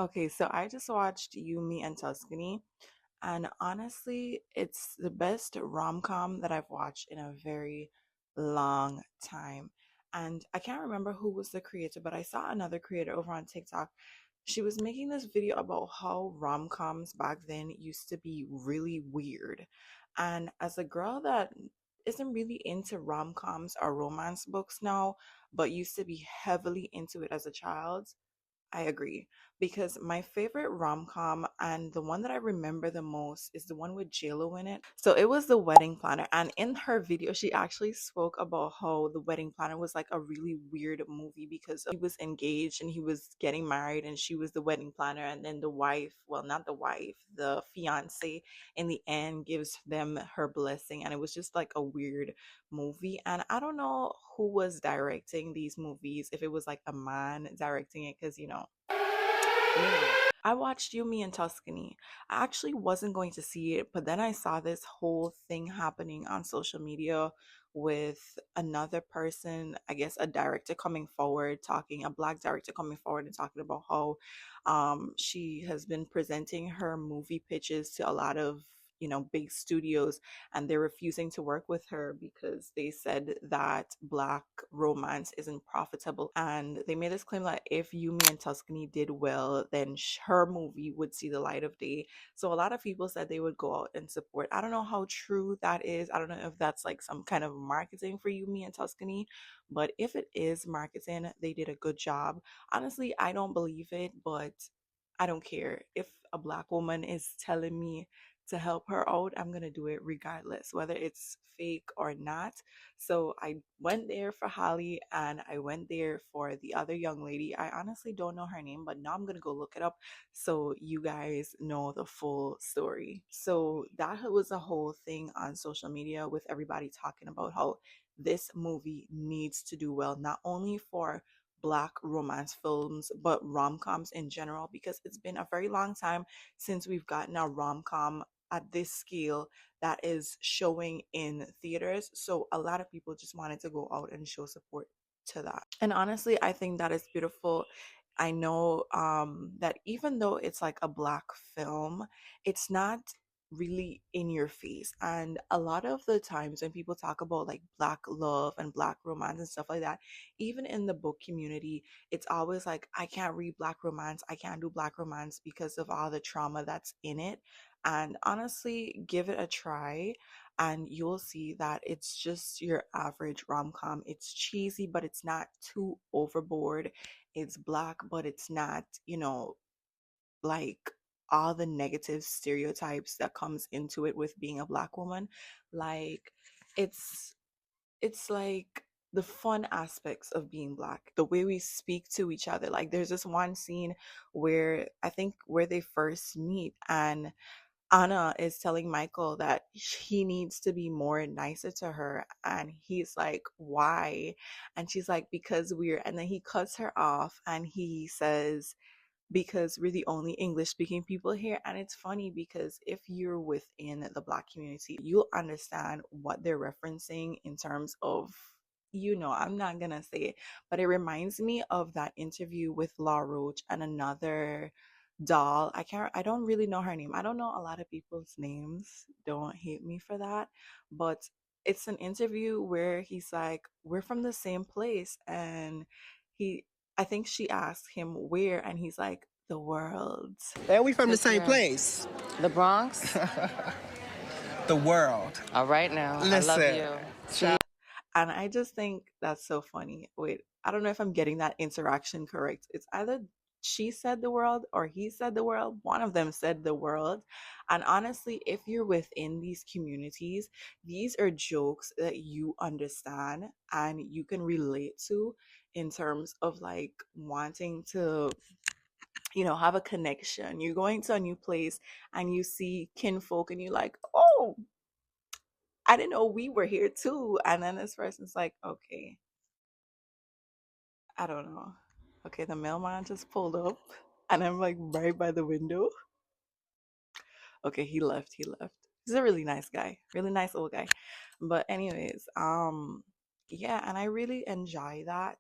Okay, so I just watched You, Me, and Tuscany, and honestly, it's the best rom-com that I've watched in a very long time. And I can't remember who was the creator, but I saw another creator over on TikTok. She was making this video about how rom-coms back then used to be really weird. And as a girl that isn't really into rom-coms or romance books now, but used to be heavily into it as a child, I agree because my favorite rom-com and the one that I remember the most is the one with JLo in it. So it was The Wedding Planner, and in her video she actually spoke about how The Wedding Planner was like a really weird movie because he was engaged and he was getting married and she was the wedding planner, and then the wife, well, not the wife, the fiance in the end gives them her blessing, and it was just like a weird movie. And I don't know who was directing these movies, if it was like a man directing it, because I watched Yumi and Tuscany. I actually wasn't going to see it, but then I saw this whole thing happening on social media with another person, I guess a director coming forward, talking, a black director coming forward and talking about how she has been presenting her movie pitches to a lot of big studios, and they're refusing to work with her because they said that black romance isn't profitable. And they made this claim that if Yumi and Tuscany did well, then her movie would see the light of day. So a lot of people said they would go out and support. I don't know how true that is. I don't know if that's like some kind of marketing for Yumi and Tuscany, but if it is marketing, they did a good job. Honestly, I don't believe it, but I don't care. If a black woman is telling me to help her out, I'm gonna do it regardless, whether it's fake or not. So I went there for Holly and I went there for the other young lady. I honestly don't know her name, but now I'm gonna go look it up so you guys know the full story. So that was a whole thing on social media with everybody talking about how this movie needs to do well, not only for black romance films but rom-coms in general, because it's been a very long time since we've gotten a rom-com at this scale that is showing in theaters. So a lot of people just wanted to go out and show support to that. And honestly, I think that is beautiful. I know that even though it's like a black film, it's not really in your face. And a lot of the times when people talk about like black love and black romance and stuff like that, even in the book community, it's always like, I can't read black romance, I can't do black romance because of all the trauma that's in it. And honestly, give it a try and you'll see that it's just your average rom-com. It's cheesy, but it's not too overboard. It's black, but it's not, like all the negative stereotypes that comes into it with being a black woman. Like it's it's like the fun aspects of being black, the way we speak to each other. Like there's this one scene where I think where they first meet, and Anna is telling Michael that he needs to be more nicer to her. And he's like, why? And she's like, because we're, and then he cuts her off and he says, because we're the only English speaking people here. And it's funny because if you're within the black community, you'll understand what they're referencing in terms of, I'm not gonna say it, but it reminds me of that interview with Law Roach and another doll. I don't really know her name. I don't know a lot of people's names. Don't hate me for that. But it's an interview where he's like, we're from the same place. And he, I think she asked him where, and he's like, the world. And we from the This same here. place. The Bronx? The world. All right now. I love Listen. you. And I just think that's so funny. Wait, I don't know if I'm getting that interaction correct. It's either she said the world or he said the world. One of them said the world. And honestly, if you're within these communities, these are jokes that you understand and you can relate to in terms of like wanting to have a connection. You're going to a new place and you see kinfolk and you're like, oh, I didn't know we were here too. And then this person's like, okay, I don't know. Okay, the mailman just pulled up and I'm like right by the window. Okay, he left. He left. He's a really nice guy. Really nice old guy. But anyways, Yeah, and I really enjoy that.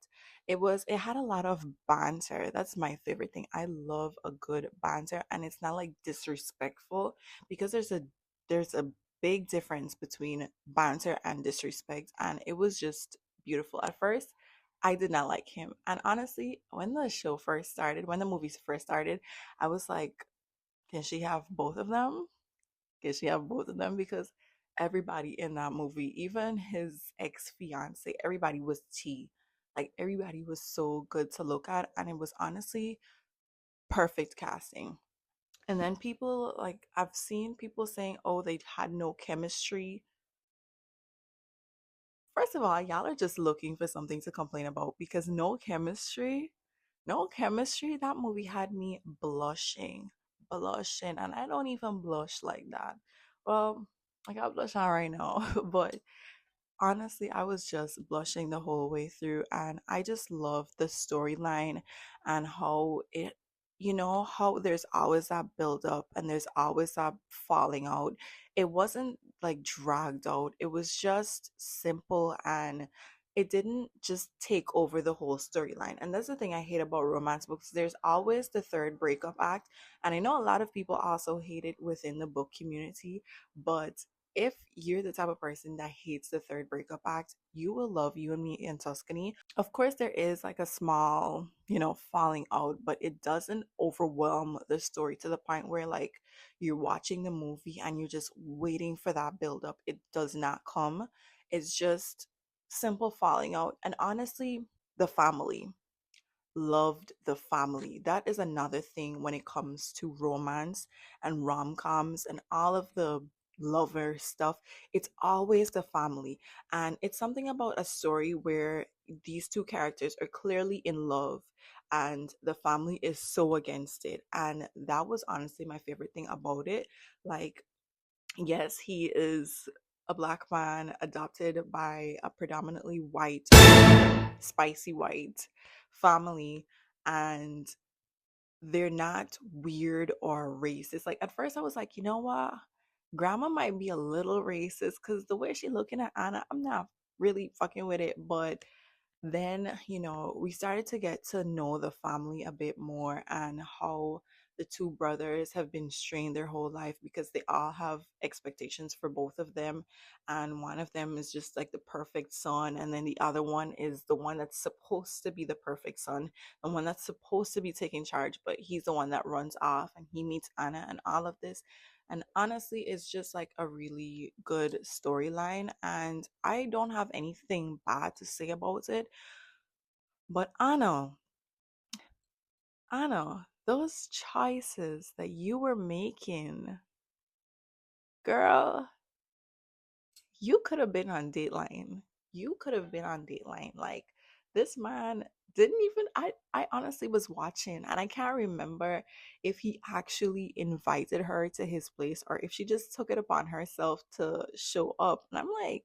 It had a lot of banter. That's my favorite thing. I love a good banter, and it's not like disrespectful, because there's a big difference between banter and disrespect, and it was just beautiful. At first, I did not like him. And honestly, when the movies first started, I was like, can she have both of them? Can she have both of them? Because everybody in that movie, even his ex fiance, everybody was tea. Like everybody was so good to look at, and it was honestly perfect casting. And then people, like, I've seen people saying, oh, they had no chemistry. First of all, y'all are just looking for something to complain about, because no chemistry, no chemistry. That movie had me blushing, blushing, and I don't even blush like that. Well, I got blush on right now, but honestly, I was just blushing the whole way through, and I just love the storyline and how how there's always that build up and there's always that falling out. It wasn't like dragged out, it was just simple, and it didn't just take over the whole storyline. And that's the thing I hate about romance books. There's always the third breakup act, and I know a lot of people also hate it within the book community, but if you're the type of person that hates the third breakup act, you will love You and Me in Tuscany. Of course, there is like a small, falling out, but it doesn't overwhelm the story to the point where like you're watching the movie and you're just waiting for that build up. It does not come. It's just simple falling out. And honestly, the family loved the family. That is another thing when it comes to romance and rom-coms and all of the lover stuff. It's always the family. And it's something about a story where these two characters are clearly in love and the family is so against it. And that was honestly my favorite thing about it. Like, yes, he is a black man adopted by a predominantly white, spicy white family, and they're not weird or racist. Like at first I was like, you know what? Grandma might be a little racist because the way she looking at Anna, I'm not really fucking with it. But then, we started to get to know the family a bit more and how the two brothers have been strained their whole life because they all have expectations for both of them. And one of them is just like the perfect son. And then the other one is the one that's supposed to be the perfect son, the one that's supposed to be taking charge, but he's the one that runs off and he meets Anna and all of this. And honestly, it's just like a really good storyline. And I don't have anything bad to say about it. But Anna, those choices that you were making, girl, you could have been on Dateline. You could have been on Dateline. Like this man didn't even I honestly was watching and I can't remember if he actually invited her to his place or if she just took it upon herself to show up. And I'm like,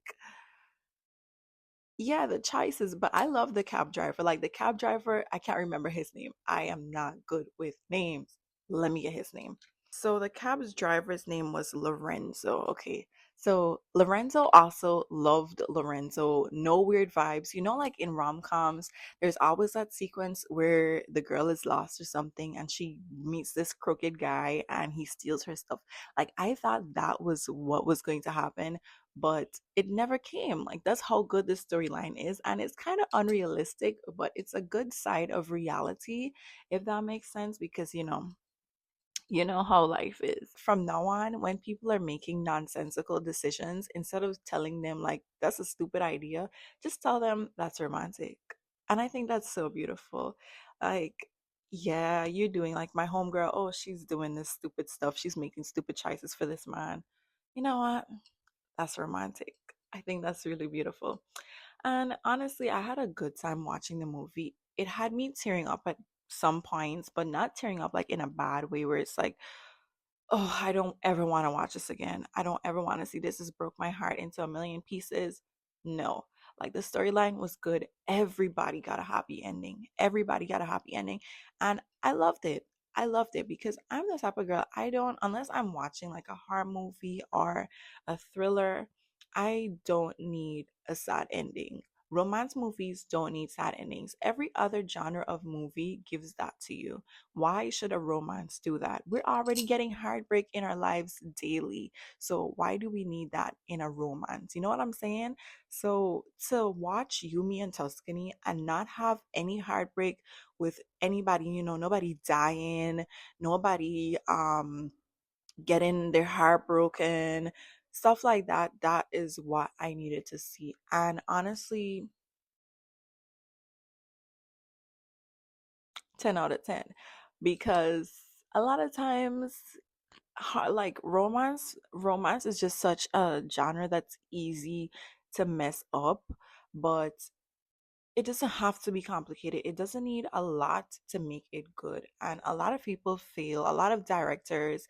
yeah, the choices, but I love the cab driver. Like the cab driver, I can't remember his name. I am not good with names. Let me get his name. So the cab's driver's name was Lorenzo. Okay. So Lorenzo also loved Lorenzo. No weird vibes. Like in rom-coms, there's always that sequence where the girl is lost or something and she meets this crooked guy and he steals her stuff. Like I thought that was what was going to happen, but it never came. Like that's how good this storyline is. And it's kind of unrealistic, but it's a good side of reality, if that makes sense, because you know how life is. From now on, when people are making nonsensical decisions, instead of telling them, like, that's a stupid idea, just tell them that's romantic. And I think that's so beautiful. Like, yeah, you're doing like my homegirl, oh, she's doing this stupid stuff. She's making stupid choices for this man. You know what? That's romantic. I think that's really beautiful. And honestly, I had a good time watching the movie. It had me tearing up at some points, but not tearing up like in a bad way where it's like, oh, I don't ever want to watch this again. I don't ever want to see this. This broke my heart into a million pieces. No. Like the storyline was good. Everybody got a happy ending. Everybody got a happy ending. And I loved it. I loved it because I'm the type of girl, I don't, unless I'm watching like a horror movie or a thriller, I don't need a sad ending. Romance movies don't need sad endings. Every other genre of movie gives that to you. Why should a romance do that? We're already getting heartbreak in our lives daily. So why do we need that in a romance? You know what I'm saying? So to watch Yumi and Tuscany and not have any heartbreak with anybody, nobody dying, nobody getting their heart broken, stuff like that, that is what I needed to see. And honestly, 10 out of 10, because a lot of times like romance is just such a genre that's easy to mess up, but it doesn't have to be complicated. It doesn't need a lot to make it good. And a lot of people fail, a lot of directors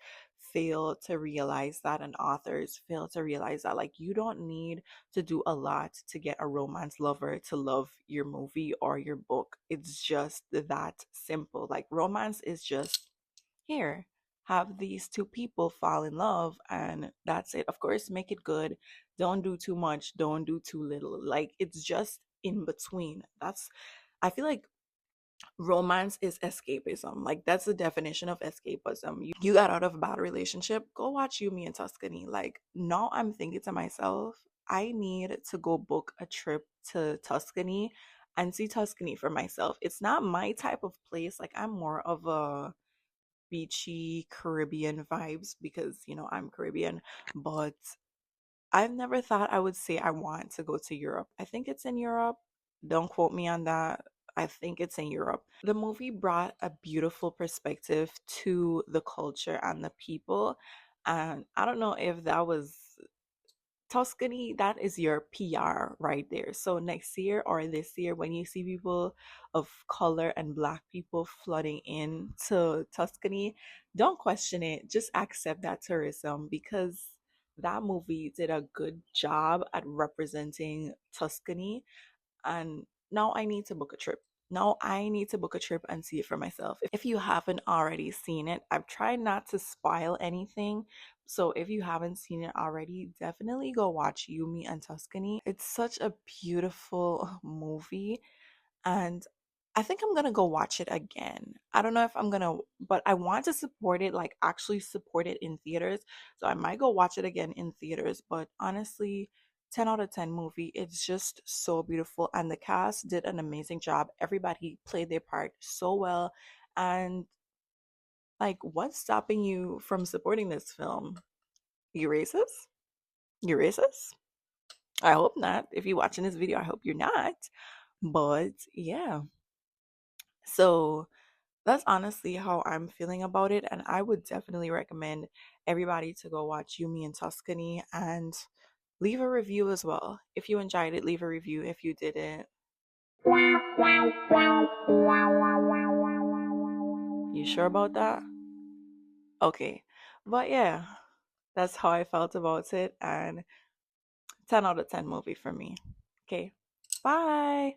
fail to realize that, and authors fail to realize that. Like, you don't need to do a lot to get a romance lover to love your movie or your book. It's just that simple. Like, romance is just here. Have these two people fall in love, and that's it. Of course, make it good. Don't do too much, don't do too little. Like, it's just in between. I feel like romance is escapism. Like, that's the definition of escapism. You got out of a bad relationship, go watch Yumi and Tuscany. Like, now I'm thinking to myself, I need to go book a trip to Tuscany and see Tuscany for myself. It's not my type of place. Like, I'm more of a beachy Caribbean vibes because, I'm Caribbean, but I've never thought I would say I want to go to Europe. I think it's in Europe. Don't quote me on that. I think it's in Europe. The movie brought a beautiful perspective to the culture and the people. And I don't know if that was Tuscany, that is your PR right there. So next year or this year, when you see people of color and black people flooding in to Tuscany, don't question it. Just accept that tourism, because that movie did a good job at representing Tuscany. And now I need to book a trip. Now I need to book a trip and see it for myself. If you haven't already seen it, I've tried not to spoil anything. So if you haven't seen it already, definitely go watch Yumi and Tuscany. It's such a beautiful movie, and I think I'm gonna go watch it again. I don't know if I'm gonna, but I want to support it, like actually support it in theaters. So I might go watch it again in theaters. But honestly, 10 out of 10 movie. It's just so beautiful, and the cast did an amazing job. Everybody played their part so well. And like, what's stopping you from supporting this film? You racist? You racist? I hope not. If you're watching this video, I hope you're not. But yeah. So that's honestly how I'm feeling about it. And I would definitely recommend everybody to go watch Yumi and Tuscany and leave a review as well. If you enjoyed it, leave a review. If you didn't, you sure about that? Okay. But yeah, that's how I felt about it. And 10 out of 10 movie for me. Okay. Bye.